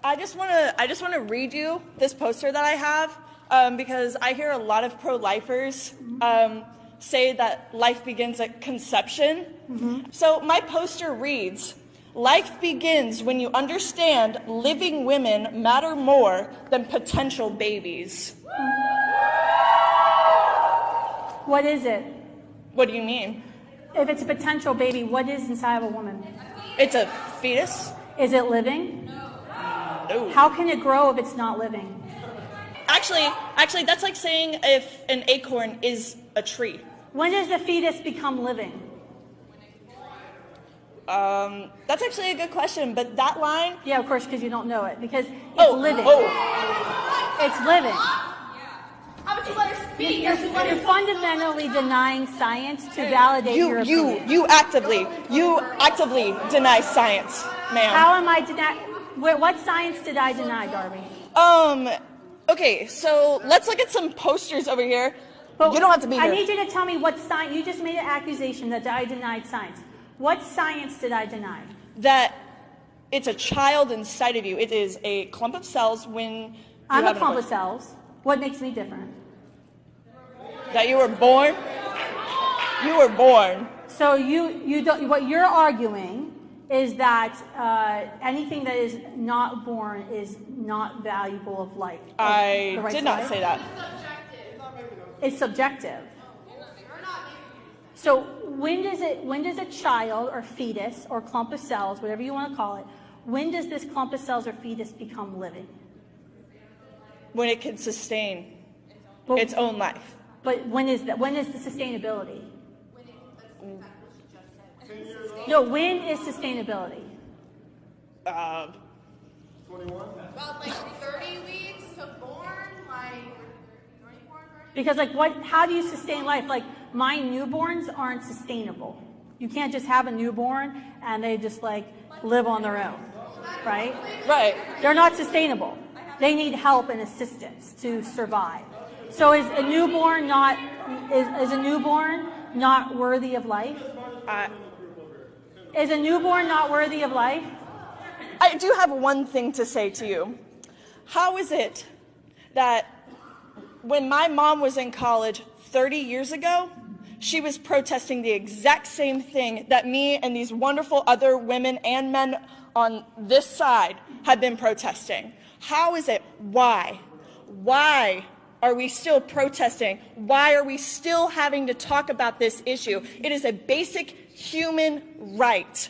I just want to read you this poster that I have because I hear a lot of pro-lifers say that life begins at conception. So my poster reads, "Life begins when you understand living women matter more than potential babies." What is it? What do you mean? If it's a potential baby, what is inside of a woman? It's a fetus? Is it living? No. How can it grow if it's not living? Actually, that's like saying if an acorn is a tree. When does the fetus become living? That's actually a good question, but that line... Yeah, of course, because you don't know it. Because it's living. It's living. How about you let her speak? You're fundamentally denying science to validate your opinion. You actively deny science, ma'am. How am I denying? What science did I deny, Darby? Okay, so let's look at some posters over here. But you don't have to be here. I need you to tell me what science. You just made an accusation that I denied science. What science did I deny? That it's a child inside of you. It is a clump of cells when I'm a clump of cells. What makes me different? That you were born? You were born. So you don't, what you're arguing is that anything that is not born is not valuable of life. I did not say that. It's subjective. So when does a child or fetus or clump of cells, whatever you want to call it, when does this clump of cells or fetus become living? When it can sustain its own life. But when is that? When is the sustainability? No, when is sustainability? 21. About like 30 weeks to born, like 24, 30. Because like what? How do you sustain life? Like my newborns aren't sustainable. You can't just have a newborn and they just like live on their own, right? Right. They're not sustainable. They need help and assistance to survive. So is a newborn not worthy of life? Is a newborn not worthy of life? I do have one thing to say to you. How is it that when my mom was in college 30 years ago, she was protesting the exact same thing that me and these wonderful other women and men on this side have been protesting? How is it? Why? Why are we still protesting? Why are we still having to talk about this issue? It is a basic human right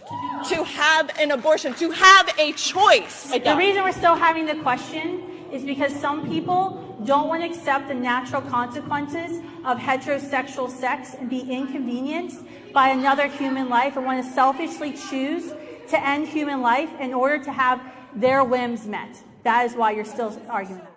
to have an abortion, to have a choice. The reason we're still having the question is because some people don't want to accept the natural consequences of heterosexual sex and be inconvenienced by another human life and want to selfishly choose to end human life in order to have their whims met. That is why you're still arguing that.